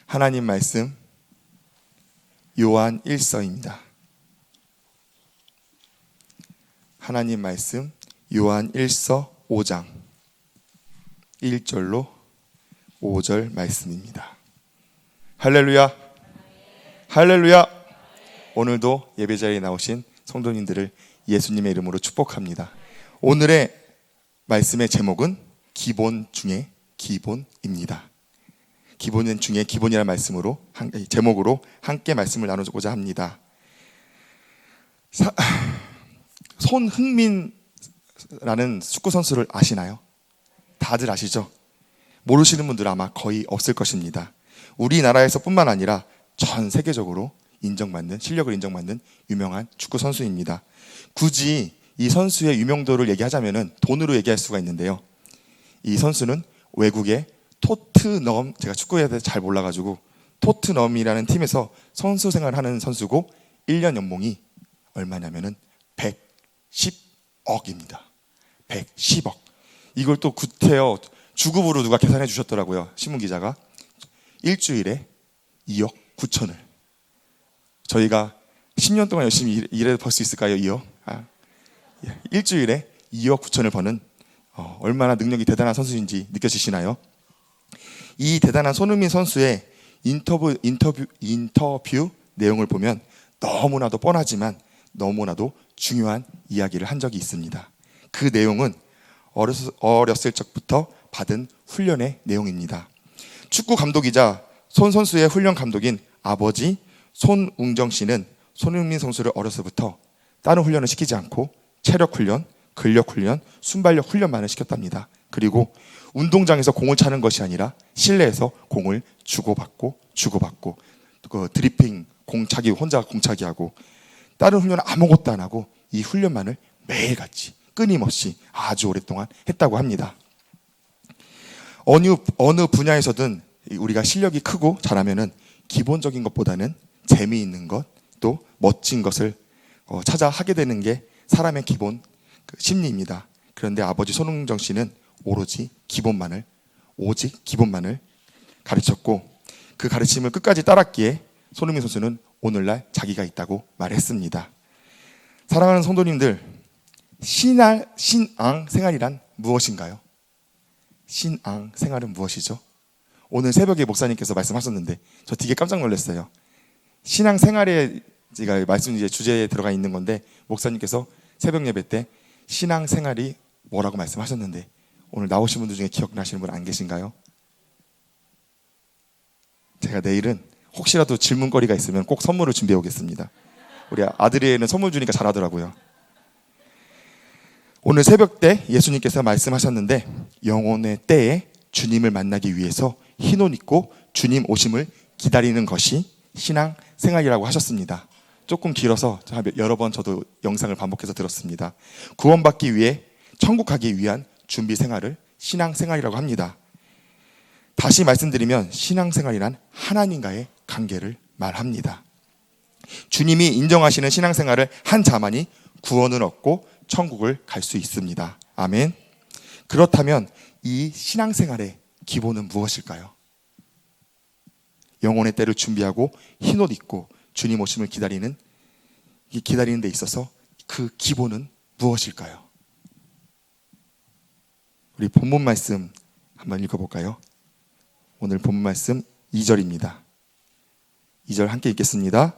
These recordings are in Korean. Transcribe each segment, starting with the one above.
하나님 말씀 요한 1서입니다. 하나님 말씀 요한 1서 5장 1절로 5절 말씀입니다. 할렐루야, 할렐루야. 오늘도 예배자리에 나오신 성도님들을 예수님의 이름으로 축복합니다. 오늘의 말씀의 제목은 기본 중에 기본입니다. 기본 중에 기본이라는 말씀으로 제목으로 함께 말씀을 나누고자 합니다. 손흥민라는 축구 선수를 아시나요? 다들 아시죠? 모르시는 분들은 아마 거의 없을 것입니다. 우리나라에서뿐만 아니라 전 세계적으로 인정받는, 실력을 인정받는 유명한 축구 선수입니다. 굳이 이 선수의 유명도를 얘기하자면 돈으로 얘기할 수가 있는데요, 이 선수는 외국의 토트넘, 제가 축구에 대해서 잘 몰라가지고 토트넘이라는 팀에서 선수 생활을 하는 선수고 1년 연봉이 얼마냐면은 110억입니다. 110억. 이걸 또 구태여 주급으로 누가 계산해 주셨더라고요. 신문기자가. 일주일에 2억 9천을. 저희가 10년 동안 열심히 일해도 벌 수 있을까요? 2억? 일주일에 2억 9천을 버는 얼마나 능력이 대단한 선수인지 느껴지시나요? 이 대단한 손흥민 선수의 인터뷰 내용을 보면 너무나도 뻔하지만 너무나도 중요한 이야기를 한 적이 있습니다. 그 내용은 어렸을 적부터 받은 훈련의 내용입니다. 축구 감독이자 손 선수의 훈련 감독인 아버지 손웅정 씨는 손흥민 선수를 어려서부터 다른 훈련을 시키지 않고 체력 훈련, 근력 훈련, 순발력 훈련만을 시켰답니다. 그리고 운동장에서 공을 차는 것이 아니라 실내에서 공을 주고받고 그 드리핑, 공차기, 혼자 공차기 하고 다른 훈련은 아무것도 안 하고 이 훈련만을 매일같이 끊임없이 아주 오랫동안 했다고 합니다. 어느 분야에서든 우리가 실력이 크고 잘하면은 기본적인 것보다는 재미있는 것, 또 멋진 것을 찾아 하게 되는 게 사람의 기본 심리입니다. 그런데 아버지 손흥정 씨는 오직 기본만을 가르쳤고 그 가르침을 끝까지 따랐기에 손흥민 선수는 오늘날 자기가 있다고 말했습니다. 사랑하는 성도님들, 신앙 생활이란 무엇인가요? 신앙 생활은 무엇이죠? 오늘 새벽에 목사님께서 말씀하셨는데 저 되게 깜짝 놀랐어요. 신앙 생활에 제가 말씀 주제에 들어가 있는 건데 목사님께서 새벽 예배 때 신앙 생활이 뭐라고 말씀하셨는데 오늘 나오신 분들 중에 기억나시는 분 안 계신가요? 제가 내일은 혹시라도 질문거리가 있으면 꼭 선물을 준비해 오겠습니다. 우리 아들이는 선물 주니까 잘하더라고요. 오늘 새벽 때 예수님께서 말씀하셨는데 영혼의 때에 주님을 만나기 위해서 흰 옷 입고 주님 오심을 기다리는 것이 신앙 생활이라고 하셨습니다. 조금 길어서 여러 번 저도 영상을 반복해서 들었습니다. 구원받기 위해 천국 가기 위한 준비 생활을 신앙 생활이라고 합니다. 다시 말씀드리면 신앙 생활이란 하나님과의 관계를 말합니다. 주님이 인정하시는 신앙 생활을 한 자만이 구원을 얻고 천국을 갈 수 있습니다. 아멘. 그렇다면 이 신앙 생활의 기본은 무엇일까요? 영혼의 때를 준비하고 흰옷 입고 주님 오심을 기다리는 데 있어서 그 기본은 무엇일까요? 우리 본문 말씀 한번 읽어볼까요? 오늘 본문 말씀 2절입니다. 2절 함께 읽겠습니다.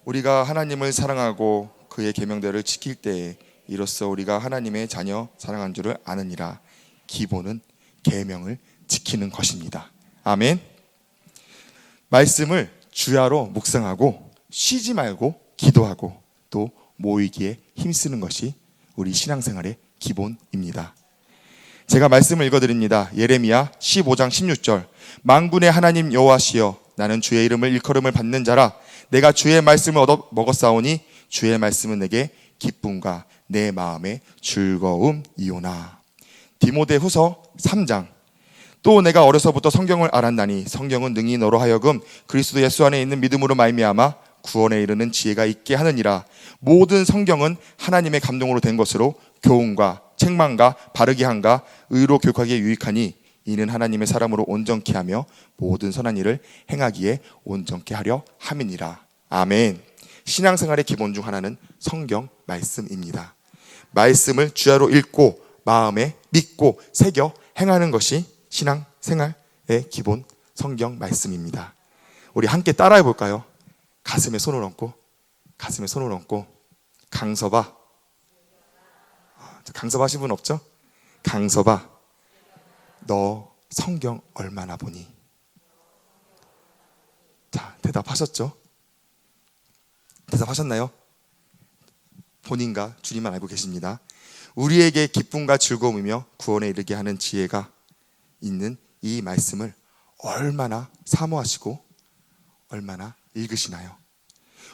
우리가 하나님을 사랑하고 그의 계명들을 지킬 때에 이로써 우리가 하나님의 자녀 사랑한 줄을 아느니라. 기본은 계명을 지키는 것입니다. 아멘. 말씀을 주야로 묵상하고 쉬지 말고 기도하고 또 모이기에 힘쓰는 것이 우리 신앙생활의 기본입니다. 제가 말씀을 읽어드립니다. 예레미야 15장 16절. 만군의 하나님 여호와시여, 나는 주의 이름을 일컬음을 받는 자라. 내가 주의 말씀을 얻어 먹었사오니 주의 말씀은 내게 기쁨과 내 마음의 즐거움이오나. 디모데후서 3장. 또 내가 어려서부터 성경을 알았나니 성경은 능히 너로 하여금 그리스도 예수 안에 있는 믿음으로 말미암아 구원에 이르는 지혜가 있게 하느니라. 모든 성경은 하나님의 감동으로 된 것으로 교훈과 책망과 바르게 함과 의로 교육하기에 유익하니 이는 하나님의 사람으로 온전케 하며 모든 선한 일을 행하기에 온전케 하려 함이니라. 아멘. 신앙생활의 기본 중 하나는 성경 말씀입니다. 말씀을 주야로 읽고 마음에 믿고 새겨 행하는 것이 신앙생활의 기본 성경 말씀입니다. 우리 함께 따라해 볼까요? 가슴에 손을 얹고 강서봐. 강서봐 하신 분 없죠? 강서봐, 너 성경 얼마나 보니? 자, 대답하셨죠? 대답하셨나요? 본인과 주님만 알고 계십니다. 우리에게 기쁨과 즐거움이며 구원에 이르게 하는 지혜가 있는 이 말씀을 얼마나 사모하시고 얼마나 읽으시나요?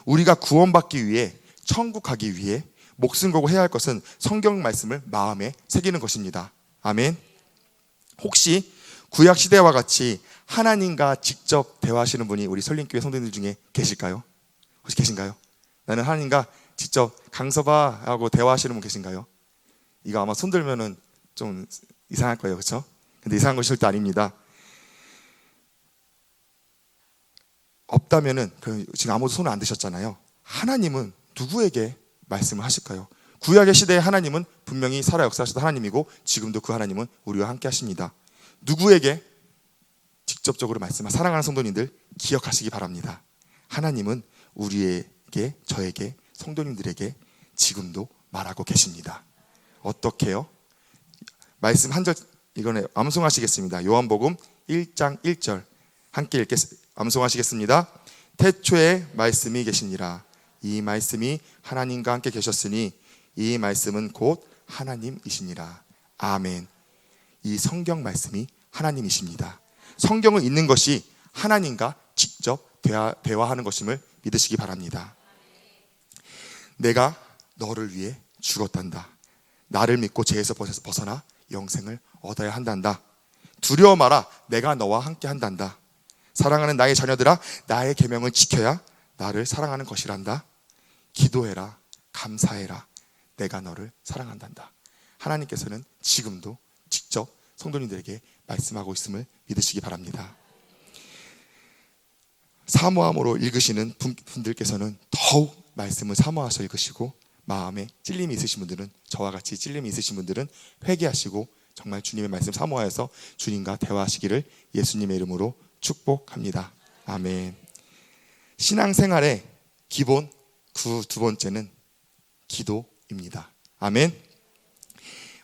우리가 구원받기 위해, 천국 가기 위해 목숨 걸고 해야 할 것은 성경 말씀을 마음에 새기는 것입니다. 아멘. 혹시 구약 시대와 같이 하나님과 직접 대화하시는 분이 우리 설림교회 성도님들 중에 계실까요? 혹시 계신가요? 나는 하나님과 직접 강서봐 하고 대화하시는 분 계신가요? 이거 아마 손 들면은 좀 이상할 거예요, 그렇죠? 근데 이상한 것이 절대 아닙니다. 없다면은 지금 아무도 손을 안 드셨잖아요. 하나님은 누구에게 말씀을 하실까요? 구약의 시대의 하나님은 분명히 살아 역사하시던 하나님이고 지금도 그 하나님은 우리와 함께 하십니다. 누구에게 직접적으로 말씀하시는 사랑하는 성도님들 기억하시기 바랍니다. 하나님은 우리에게, 저에게, 성도님들에게 지금도 말하고 계십니다. 어떻게요? 말씀 한 절 이거는 암송하시겠습니다. 요한복음 1장 1절 함께 암송하시겠습니다. 태초에 말씀이 계시니라. 이 말씀이 하나님과 함께 계셨으니 이 말씀은 곧 하나님이시니라. 아멘. 이 성경 말씀이 하나님이십니다. 성경을 읽는 것이 하나님과 직접 대화하는 것임을 믿으시기 바랍니다. 내가 너를 위해 죽었단다. 나를 믿고 죄에서 벗어나 영생을 얻어야 한단다. 두려워 마라. 내가 너와 함께 한단다. 사랑하는 나의 자녀들아, 나의 계명을 지켜야 나를 사랑하는 것이란다. 기도해라. 감사해라. 내가 너를 사랑한단다. 하나님께서는 지금도 직접 성도님들에게 말씀하고 있음을 믿으시기 바랍니다. 사모함으로 읽으시는 분들께서는 더욱 말씀을 사모하셔 읽으시고, 마음에 찔림이 있으신 분들은, 저와 같이 찔림이 있으신 분들은 회개하시고 정말 주님의 말씀 사모하여서 주님과 대화하시기를 예수님의 이름으로 축복합니다. 아멘. 신앙생활의 기본 두 번째는 기도입니다. 아멘.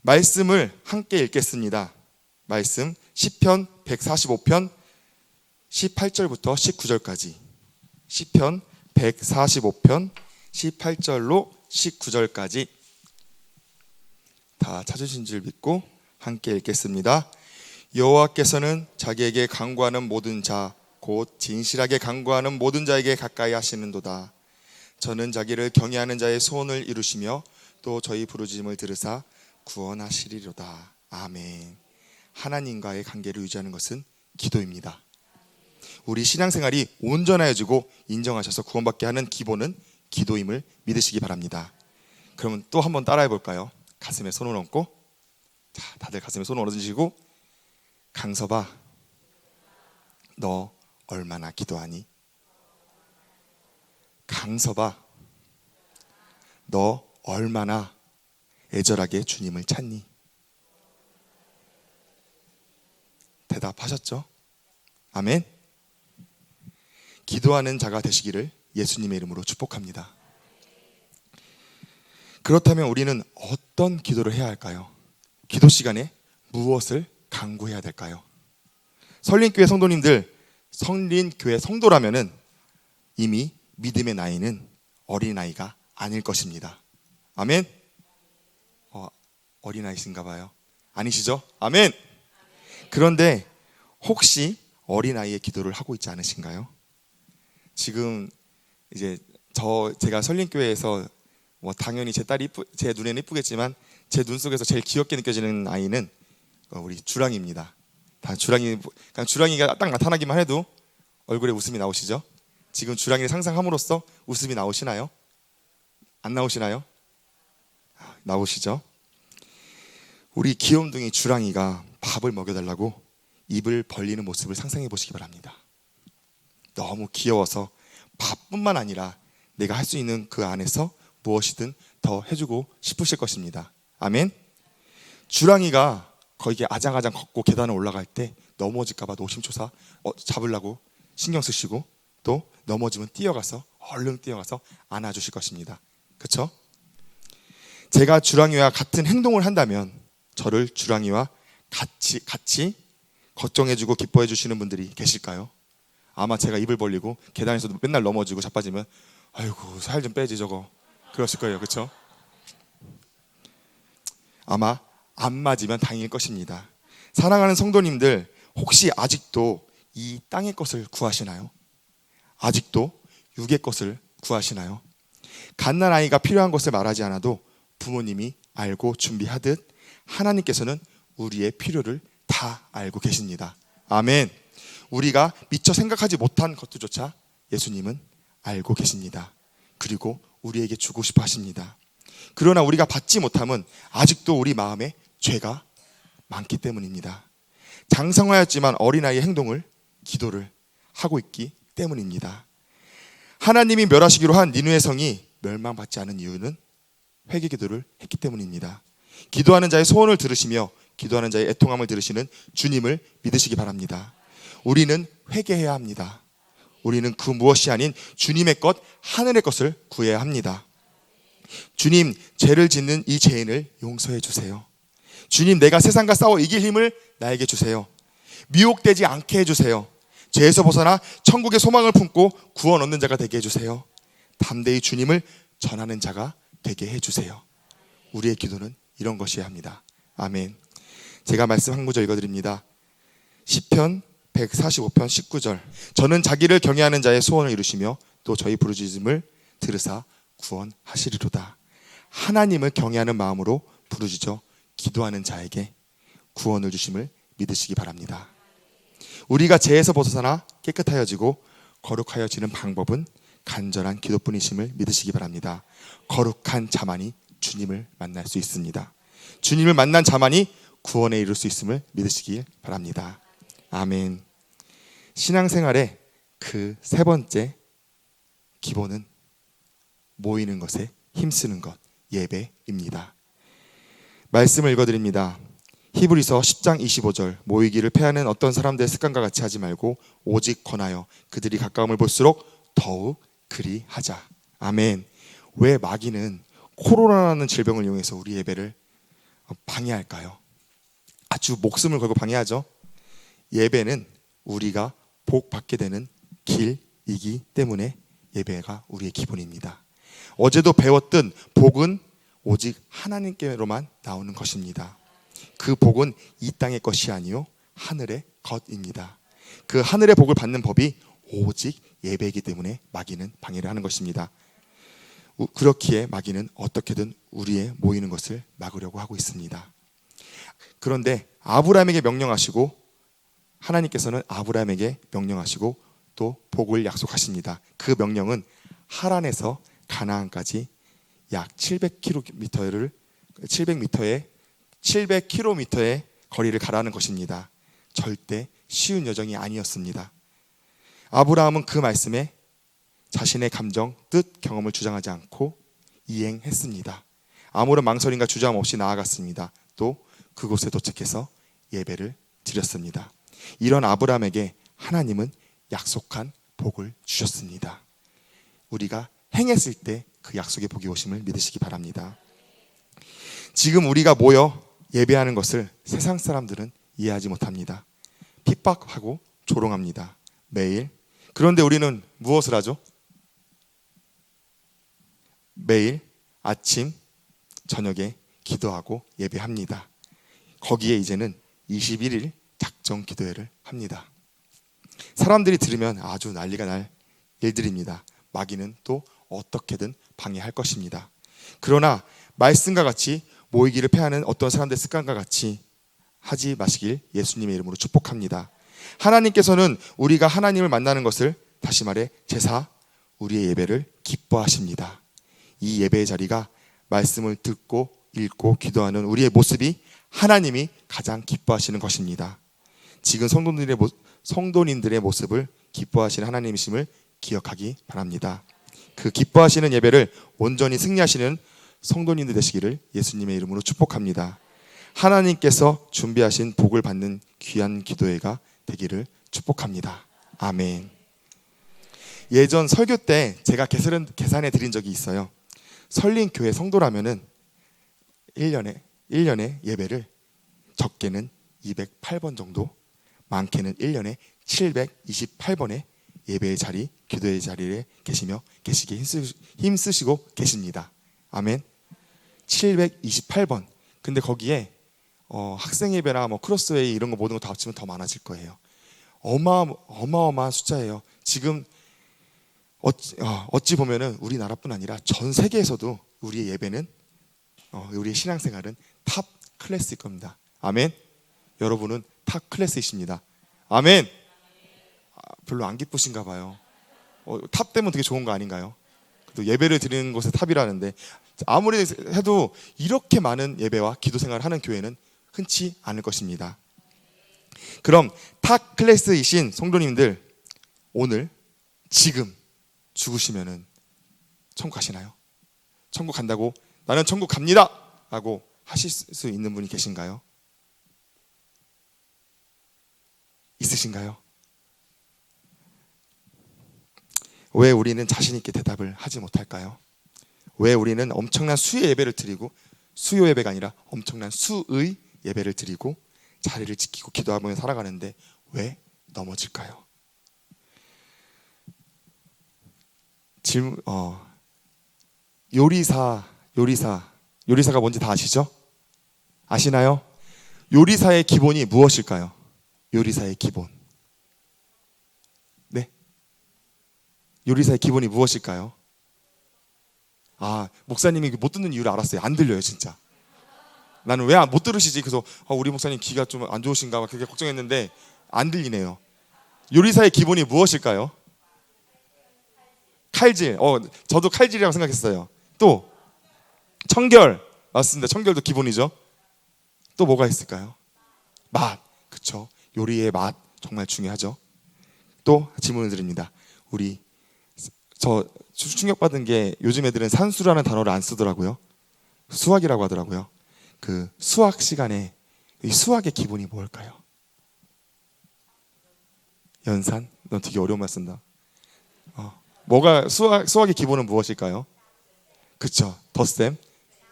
말씀을 함께 읽겠습니다. 말씀 시편 145편 18절부터 19절까지. 시편 145편 18절로 19절까지 다 찾으신 줄 믿고 함께 읽겠습니다. 여호와께서는 자기에게 간구하는 모든 자, 곧 진실하게 간구하는 모든 자에게 가까이 하시는도다. 저는 자기를 경외하는 자의 소원을 이루시며 또 저희 부르짖음을 들으사 구원하시리로다. 아멘. 하나님과의 관계를 유지하는 것은 기도입니다. 우리 신앙생활이 온전해지고 인정하셔서 구원받게 하는 기본은 기도임을 믿으시기 바랍니다. 그러면 또 한번 따라해 볼까요? 가슴에 손을 얹고, 자, 다들 가슴에 손을 얹으시고, 강서봐, 너 얼마나 기도하니? 강서봐, 너 얼마나 애절하게 주님을 찾니? 대답하셨죠? 아멘. 기도하는 자가 되시기를 예수님의 이름으로 축복합니다. 그렇다면 우리는 어떤 기도를 해야 할까요? 기도 시간에 무엇을 간구해야 될까요? 설림교회 성도님들, 설림교회 성도라면은 이미 믿음의 나이는 어린아이가 아닐 것입니다. 아멘. 어린아이신가 봐요. 아니시죠? 아멘. 그런데 혹시 어린아이의 기도를 하고 있지 않으신가요? 지금 이제 제가 설림교회에서 당연히 제 딸이 제 눈에는 이쁘겠지만 제 눈 속에서 제일 귀엽게 느껴지는 아이는 우리 주랑이입니다. 다 주랑이가 딱 나타나기만 해도 얼굴에 웃음이 나오시죠? 지금 주랑이를 상상함으로써 웃음이 나오시나요? 안 나오시나요? 나오시죠? 우리 귀염둥이 주랑이가 밥을 먹여달라고 입을 벌리는 모습을 상상해 보시기 바랍니다. 너무 귀여워서 밥뿐만 아니라 내가 할 수 있는 그 안에서 무엇이든 더 해주고 싶으실 것입니다. 아멘. 주랑이가 거기에 아장아장 걷고 계단을 올라갈 때 넘어질까봐 노심초사 잡으려고 신경 쓰시고, 또 넘어지면 뛰어가서 얼른 뛰어가서 안아주실 것입니다. 그렇죠? 제가 주랑이와 같은 행동을 한다면 저를 주랑이와 같이 걱정해주고 기뻐해 주시는 분들이 계실까요? 아마 제가 입을 벌리고 계단에서도 맨날 넘어지고 자빠지면 아이고 살 좀 빼지 저거, 그러실 거예요. 그렇죠? 아마 안 맞으면 다행일 것입니다. 사랑하는 성도님들, 혹시 아직도 이 땅의 것을 구하시나요? 아직도 육의 것을 구하시나요? 갓난아이가 필요한 것을 말하지 않아도 부모님이 알고 준비하듯 하나님께서는 우리의 필요를 다 알고 계십니다. 아멘. 우리가 미처 생각하지 못한 것들조차 예수님은 알고 계십니다. 그리고 우리에게 주고 싶어 하십니다. 그러나 우리가 받지 못함은 아직도 우리 마음에 죄가 많기 때문입니다. 장성하였지만 어린아이의 행동을, 기도를 하고 있기 때문입니다. 하나님이 멸하시기로 한 니느웨 성이 멸망받지 않은 이유는 회개 기도를 했기 때문입니다. 기도하는 자의 소원을 들으시며 기도하는 자의 애통함을 들으시는 주님을 믿으시기 바랍니다. 우리는 회개해야 합니다. 우리는 그 무엇이 아닌 주님의 것, 하늘의 것을 구해야 합니다. 주님, 죄를 짓는 이 죄인을 용서해 주세요. 주님, 내가 세상과 싸워 이길 힘을 나에게 주세요. 미혹되지 않게 해주세요. 죄에서 벗어나 천국의 소망을 품고 구원 얻는 자가 되게 해주세요. 담대히 주님을 전하는 자가 되게 해주세요. 우리의 기도는 이런 것이어야 합니다. 아멘. 제가 말씀 한 구절 읽어드립니다. 시편 145편 19절. 저는 자기를 경외하는 자의 소원을 이루시며 또 저희 부르짖음을 들으사 구원하시리로다. 하나님을 경외하는 마음으로 부르짖어 기도하는 자에게 구원을 주심을 믿으시기 바랍니다. 우리가 죄에서 벗어나 깨끗하여지고 거룩하여지는 방법은 간절한 기도뿐이심을 믿으시기 바랍니다. 거룩한 자만이 주님을 만날 수 있습니다. 주님을 만난 자만이 구원에 이룰 수 있음을 믿으시기 바랍니다. 아멘. 신앙생활의 그 세 번째 기본은 모이는 것에 힘쓰는 것, 예배입니다. 말씀을 읽어드립니다. 히브리서 10장 25절. 모이기를 패하는 어떤 사람들의 습관과 같이 하지 말고 오직 권하여 그들이 가까움을 볼수록 더욱 그리 하자. 아멘. 왜 마귀는 코로나라는 질병을 이용해서 우리 예배를 방해할까요? 아주 목숨을 걸고 방해하죠. 예배는 우리가 복 받게 되는 길이기 때문에 예배가 우리의 기본입니다. 어제도 배웠던 복은 오직 하나님께로만 나오는 것입니다. 그 복은 이 땅의 것이 아니요 하늘의 것입니다. 그 하늘의 복을 받는 법이 오직 예배이기 때문에 마귀는 방해를 하는 것입니다. 그렇기에 마귀는 어떻게든 우리의 모이는 것을 막으려고 하고 있습니다. 그런데 아브라함에게 명령하시고, 하나님께서는 아브라함에게 명령하시고 또 복을 약속하십니다. 그 명령은 하란에서 가나안까지 약 700km의 거리를 가라는 것입니다. 절대 쉬운 여정이 아니었습니다. 아브라함은 그 말씀에 자신의 감정, 뜻, 경험을 주장하지 않고 이행했습니다. 아무런 망설임과 주저함 없이 나아갔습니다. 또 그곳에 도착해서 예배를 드렸습니다. 이런 아브라함에게 하나님은 약속한 복을 주셨습니다. 우리가 행했을 때 그 약속의 복이 오심을 믿으시기 바랍니다. 지금 우리가 모여 예배하는 것을 세상 사람들은 이해하지 못합니다. 핍박하고 조롱합니다. 매일. 그런데 우리는 무엇을 하죠? 매일 아침, 저녁에 기도하고 예배합니다. 거기에 이제는 21일 작정 기도회를 합니다. 사람들이 들으면 아주 난리가 날 일들입니다. 마귀는 또 어떻게든 방해할 것입니다. 그러나 말씀과 같이 모이기를 패하는 어떤 사람들의 습관과 같이 하지 마시길 예수님의 이름으로 축복합니다. 하나님께서는 우리가 하나님을 만나는 것을, 다시 말해 제사, 우리의 예배를 기뻐하십니다. 이 예배의 자리가 말씀을 듣고 읽고 기도하는 우리의 모습이 하나님이 가장 기뻐하시는 것입니다. 지금 성도님들의 모습을 기뻐하시는 하나님이심을 기억하기 바랍니다. 그 기뻐하시는 예배를 온전히 승리하시는 성도님들 되시기를 예수님의 이름으로 축복합니다. 하나님께서 준비하신 복을 받는 귀한 기도회가 되기를 축복합니다. 아멘. 예전 설교 때 제가 계산해 드린 적이 있어요. 설린교회 성도라면은 1년에 예배를 적게는 208번 정도, 많게는 1년에 728번의 예배의 자리, 기도의 자리에 계시기에 힘쓰시고 계십니다. 아멘. 728번. 근데 거기에 학생 예배나 크로스웨이 이런 거 모든 거 다 합치면 더 많아질 거예요. 어마어마한 숫자예요. 지금 어찌 보면은 우리나라뿐 아니라 전 세계에서도 우리의 예배는 우리의 신앙생활은 탑 클래스일 겁니다. 아멘. 여러분은 탑 클래스이십니다. 아멘. 별로 안 기쁘신가 봐요. 탑 되면 되게 좋은 거 아닌가요? 또 예배를 드리는 곳에 탑이라는데 아무리 해도 이렇게 많은 예배와 기도 생활을 하는 교회는 흔치 않을 것입니다. 그럼 탑 클래스이신 성도님들, 오늘 지금 죽으시면은 천국 가시나요? 천국 간다고 나는 천국 갑니다 라고 하실 수 있는 분이 계신가요? 있으신가요? 왜 우리는 자신 있게 대답을 하지 못할까요? 왜 우리는 엄청난 수의 예배를 드리고, 수요 예배가 아니라 엄청난 수의 예배를 드리고 자리를 지키고 기도하며 살아가는데 왜 넘어질까요? 요리사가 뭔지 다 아시죠? 아시나요? 요리사의 기본이 무엇일까요? 요리사의 기본. 네? 요리사의 기본이 무엇일까요? 목사님이 못 듣는 이유를 알았어요. 안 들려요, 진짜. 나는 왜 못 들으시지? 그래서 우리 목사님 귀가 좀 안 좋으신가 막 그렇게 걱정했는데 안 들리네요. 요리사의 기본이 무엇일까요? 칼질. 저도 칼질이라고 생각했어요. 또 청결. 맞습니다. 청결도 기본이죠. 또 뭐가 있을까요? 맛. 그쵸. 요리의 맛 정말 중요하죠. 또 질문을 드립니다. 저 충격받은 게 요즘 애들은 산수라는 단어를 안 쓰더라고요. 수학이라고 하더라고요. 그 수학 시간에 이 수학의 기본이 뭘까요? 연산? 넌 되게 어려운 말 쓴다. 수학의 기본은 무엇일까요? 그쵸. 덧셈,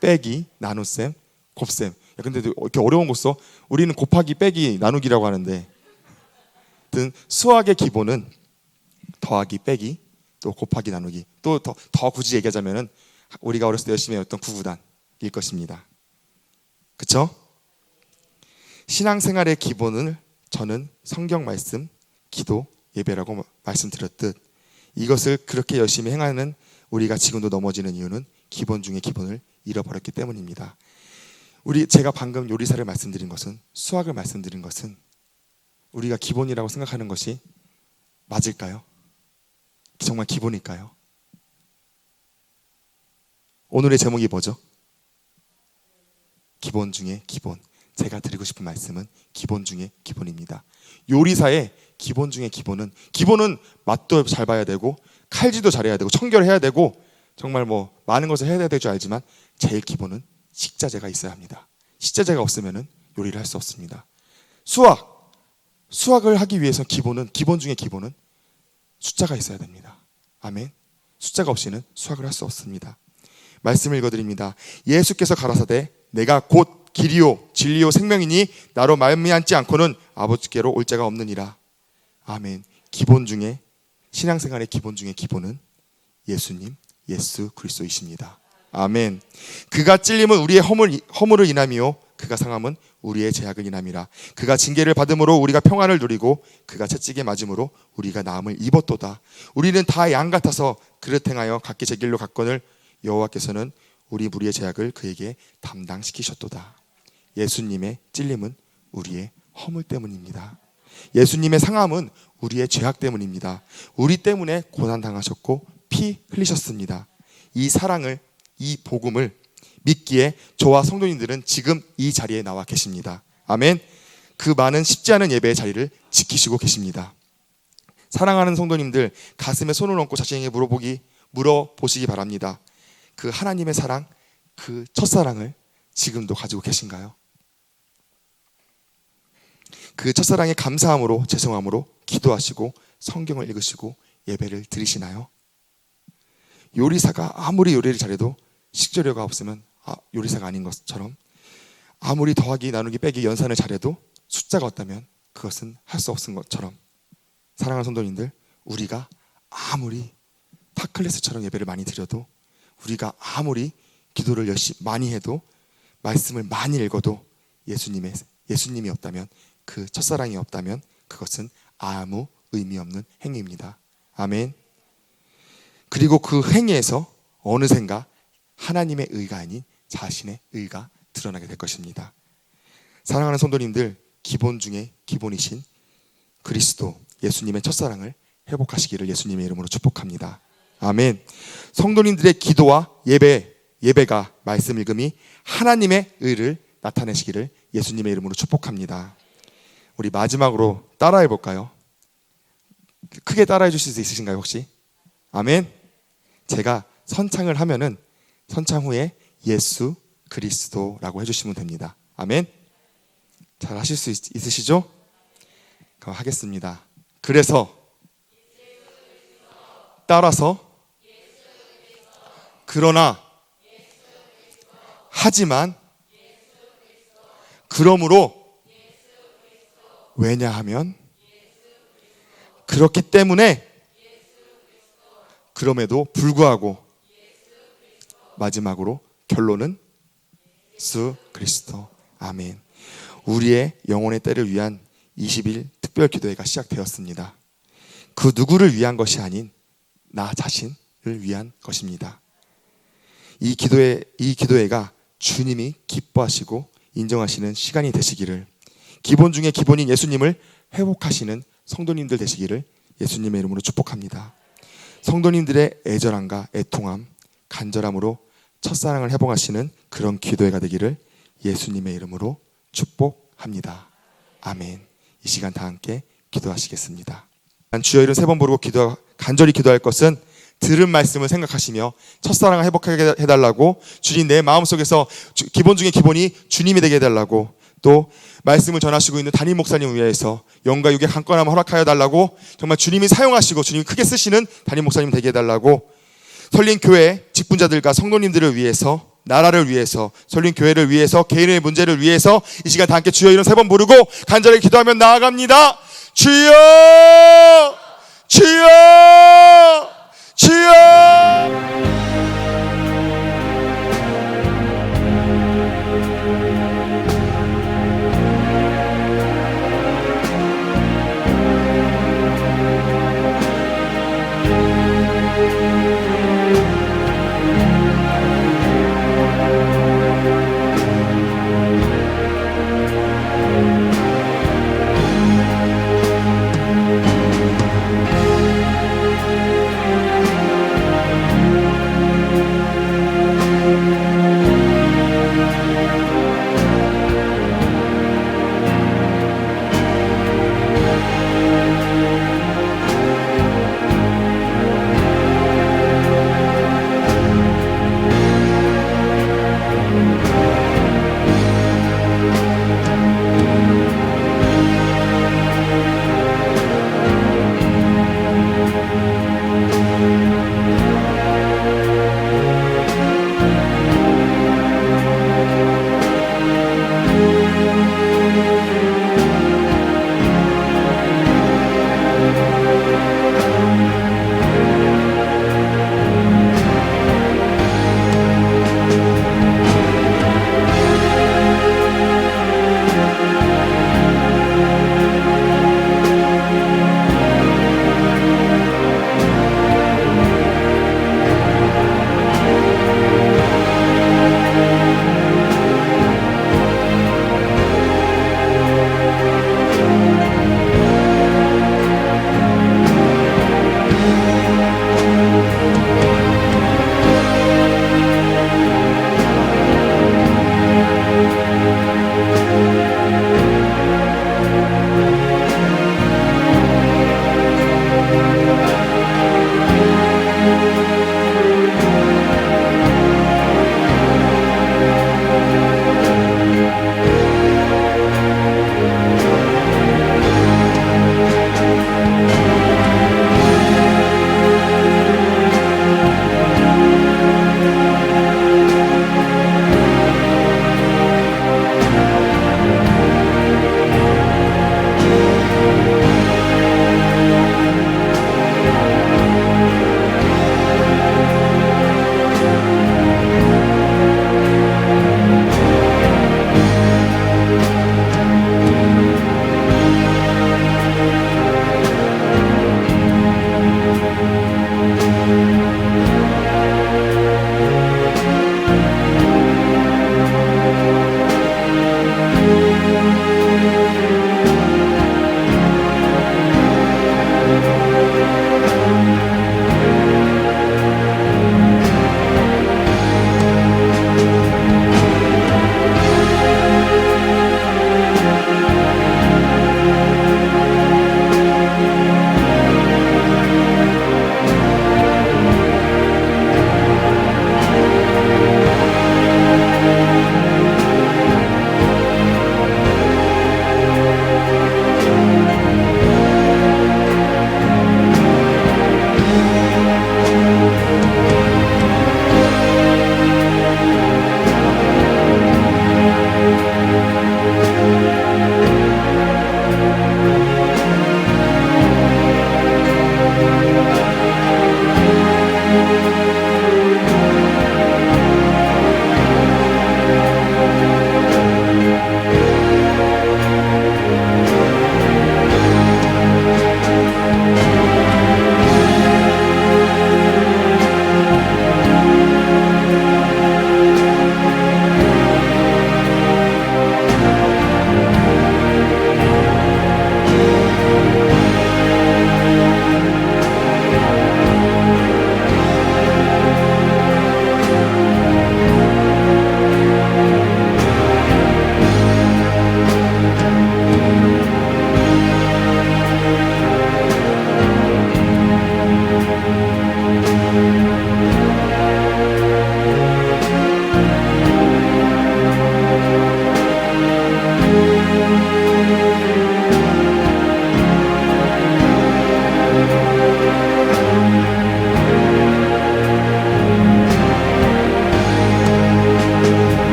빼기, 나눗셈, 곱셈. 근데 이렇게 어려운 거 써? 우리는 곱하기, 빼기, 나누기라고 하는데 수학의 기본은 더하기, 빼기, 또 곱하기, 나누기. 또 더 굳이 얘기하자면은 우리가 어렸을 때 열심히 했던 구구단일 것입니다. 그쵸? 신앙생활의 기본을 저는 성경 말씀, 기도, 예배라고 말씀드렸듯 이것을 그렇게 열심히 행하는 우리가 지금도 넘어지는 이유는 기본 중에 기본을 잃어버렸기 때문입니다. 제가 방금 요리사를 말씀드린 것은, 수학을 말씀드린 것은 우리가 기본이라고 생각하는 것이 맞을까요? 정말 기본일까요? 오늘의 제목이 뭐죠? 기본 중에 기본. 제가 드리고 싶은 말씀은 기본 중에 기본입니다. 요리사의 기본 중에 기본은 맛도 잘 봐야 되고 칼질도 잘해야 되고 청결해야 되고 정말 많은 것을 해야 될 줄 알지만 제일 기본은 식자재가 있어야 합니다. 식자재가 없으면 요리를 할 수 없습니다. 수학을 하기 위해서 기본 중에 기본은 숫자가 있어야 됩니다. 아멘. 숫자가 없이는 수학을 할 수 없습니다. 말씀을 읽어드립니다. 예수께서 가라사대 내가 곧 길이요 진리요 생명이니 나로 말미암지 않고는 아버지께로 올 자가 없느니라. 아멘. 기본 중에, 신앙생활의 기본 중에 기본은 예수님, 예수 그리스도이십니다. 아멘. 그가 찔림은 우리의 허물을 인함이요 그가 상함은 우리의 죄악을 인함이라. 그가 징계를 받음으로 우리가 평안을 누리고 그가 채찍에 맞음으로 우리가 나음을 입었도다. 우리는 다 양 같아서 그릇 행하여 각기 제 길로 갔거늘 여호와께서는 우리 무리의 죄악을 그에게 담당시키셨도다. 예수님의 찔림은 우리의 허물 때문입니다. 예수님의 상함은 우리의 죄악 때문입니다. 우리 때문에 고난당하셨고 피 흘리셨습니다. 이 사랑을, 이 복음을 믿기에 저와 성도님들은 지금 이 자리에 나와 계십니다. 아멘. 그 많은 쉽지 않은 예배의 자리를 지키시고 계십니다. 사랑하는 성도님들, 가슴에 손을 얹고 자신에게 물어보시기 바랍니다. 그 하나님의 사랑, 그 첫사랑을 지금도 가지고 계신가요? 그 첫사랑에 감사함으로, 죄송함으로 기도하시고 성경을 읽으시고 예배를 드리시나요? 요리사가 아무리 요리를 잘해도 식재료가 없으면 요리사가 아닌 것처럼, 아무리 더하기, 나누기, 빼기, 연산을 잘해도 숫자가 없다면 그것은 할 수 없는 것처럼, 사랑하는 성도님들, 우리가 아무리 타클레스처럼 예배를 많이 드려도, 우리가 아무리 기도를 열심히 많이 해도, 말씀을 많이 읽어도 예수님이 없다면, 그 첫사랑이 없다면 그것은 아무 의미 없는 행위입니다. 아멘. 그리고 그 행위에서 어느샌가 하나님의 의가 아닌 자신의 의가 드러나게 될 것입니다. 사랑하는 성도님들, 기본 중에 기본이신 그리스도 예수님의 첫사랑을 회복하시기를 예수님의 이름으로 축복합니다. 아멘. 성도님들의 기도와 예배가, 말씀 읽음이 하나님의 의를 나타내시기를 예수님의 이름으로 축복합니다. 우리 마지막으로 따라해 볼까요? 크게 따라해 주실 수 있으신가요, 혹시? 아멘. 제가 선창을 하면은 선창 후에 예수 그리스도라고 해주시면 됩니다. 아멘. 잘 하실 수 있으시죠? 그럼 하겠습니다. 그래서, 따라서, 그러나, 하지만, 그러므로, 왜냐하면, 그렇기 때문에, 그럼에도 불구하고, 마지막으로 결론은 예수 그리스도. 아멘. 우리의 영혼의 때를 위한 20일 특별 기도회가 시작되었습니다. 그 누구를 위한 것이 아닌 나 자신을 위한 것입니다. 이 기도회가 주님이 기뻐하시고 인정하시는 시간이 되시기를, 기본 중에 기본인 예수님을 회복하시는 성도님들 되시기를 예수님의 이름으로 축복합니다. 성도님들의 애절함과 애통함, 간절함으로 첫사랑을 회복하시는 그런 기도회가 되기를 예수님의 이름으로 축복합니다. 아멘. 이 시간 다 함께 기도하시겠습니다. 주여 이름 3번 부르고 간절히 기도할 것은, 들은 말씀을 생각하시며 첫사랑을 회복하게 해달라고, 주님 내 마음속에서 기본 중에 기본이 주님이 되게 해달라고, 또 말씀을 전하시고 있는 담임 목사님을 위해서 영과 육의 강건함을 허락하여 달라고, 정말 주님이 사용하시고 주님이 크게 쓰시는 담임 목사님 되게 해달라고, 설린교회 직분자들과 성도님들을 위해서, 나라를 위해서, 설린교회를 위해서, 개인의 문제를 위해서 이 시간 다 함께 주여 이름 3번 부르고 간절히 기도하며 나아갑니다. 주여! 주여!